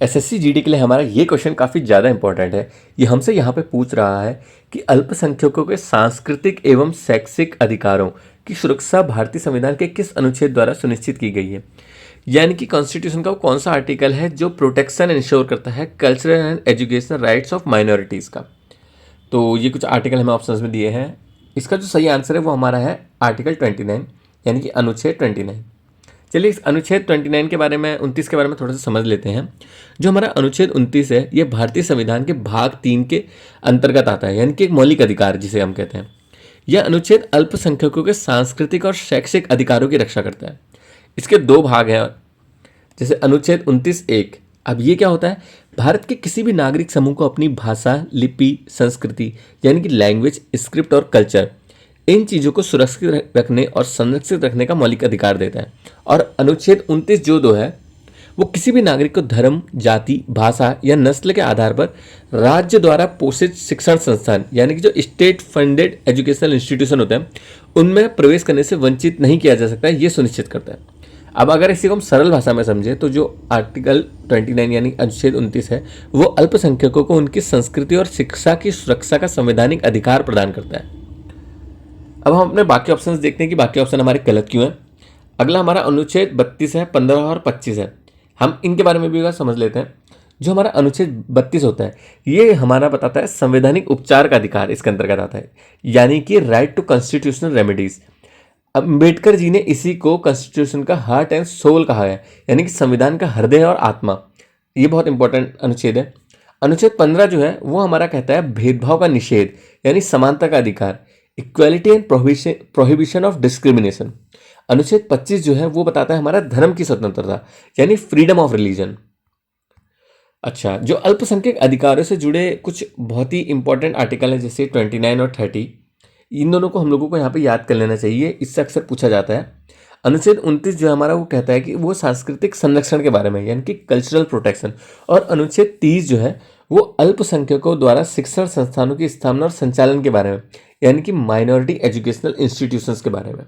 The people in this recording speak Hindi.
एसएससी जीडी के लिए हमारा ये क्वेश्चन काफ़ी ज़्यादा इंपॉर्टेंट है। ये हमसे यहाँ पे पूछ रहा है कि अल्पसंख्यकों के सांस्कृतिक एवं शैक्षिक अधिकारों की सुरक्षा भारतीय संविधान के किस अनुच्छेद द्वारा सुनिश्चित की गई है। यानी कि कॉन्स्टिट्यूशन का वो कौन सा आर्टिकल है जो प्रोटेक्शन इंश्योर करता है cultural and educational rights of minorities का। तो ये कुछ आर्टिकल हमें ऑप्शंस में दिए हैं। इसका जो सही आंसर है वो हमारा है आर्टिकल 29, यानी कि अनुच्छेद 29। चलिए इस अनुच्छेद 29 के बारे में 29 के बारे में थोड़ा सा समझ लेते हैं। जो हमारा अनुच्छेद 29 है ये भारतीय संविधान के भाग 3 के अंतर्गत आता है, यानी कि एक मौलिक अधिकार जिसे हम कहते हैं। यह अनुच्छेद अल्पसंख्यकों के सांस्कृतिक और शैक्षिक अधिकारों की रक्षा करता है। इसके दो भाग हैं, जैसे अनुच्छेद 29(1). अब ये क्या होता है, भारत के किसी भी नागरिक समूह को अपनी भाषा, लिपि, संस्कृति यानी कि लैंग्वेज, स्क्रिप्ट और कल्चर, इन चीज़ों को सुरक्षित रखने और संरक्षित रखने का मौलिक अधिकार देता है। और अनुच्छेद 29 जो दो है वो किसी भी नागरिक को धर्म, जाति, भाषा या नस्ल के आधार पर राज्य द्वारा पोषित शिक्षण संस्थान यानी कि जो स्टेट फंडेड एजुकेशनल इंस्टीट्यूशन होते हैं उनमें प्रवेश करने से वंचित नहीं किया जा सकता है, ये सुनिश्चित करता है। अब अगर इसी को हम सरल भाषा में समझें तो जो आर्टिकल 29 यानी अनुच्छेद 29 है वो अल्पसंख्यकों को उनकी संस्कृति और शिक्षा की सुरक्षा का संवैधानिक अधिकार प्रदान करता है। अब हम अपने बाकी ऑप्शंस देखते हैं कि बाकी ऑप्शन हमारे गलत क्यों हैं। अगला हमारा अनुच्छेद 32 है, 15 और 25 है। हम इनके बारे में भी समझ लेते हैं। जो हमारा अनुच्छेद 32 होता है ये हमारा बताता है संवैधानिक उपचार का अधिकार इसके अंतर्गत आता है, यानी कि right to constitutional remedies. Ambedkar ji ने इसी को कॉन्स्टिट्यूशन का हार्ट एंड सोल कहा है, यानी कि संविधान का हृदय और आत्मा। ये बहुत इंपॉर्टेंट अनुच्छेद है। अनुच्छेद 15 जो है वो हमारा कहता है भेदभाव का निषेध, यानी समानता का अधिकार, equality and prohibition of discrimination. अनुच्छेद 25 जो है वो बताता है हमारा धर्म की स्वतंत्रता, यानी फ्रीडम ऑफ रिलीजन। अच्छा, जो अल्पसंख्यक अधिकारों से जुड़े कुछ बहुत ही इंपॉर्टेंट आर्टिकल है जैसे 29 और 30, इन दोनों को हम लोगों को यहाँ पे याद कर लेना चाहिए, इससे अक्सर पूछा जाता है। अनुच्छेद 29 जो है हमारा वो कहता है कि वो सांस्कृतिक संरक्षण के बारे में, यानी कि कल्चरल प्रोटेक्शन। और अनुच्छेद 30 जो है वो अल्पसंख्यकों द्वारा शिक्षण संस्थानों की स्थापना और संचालन के बारे में, यानी कि माइनॉरिटी एजुकेशनल इंस्टीट्यूशंस के बारे में।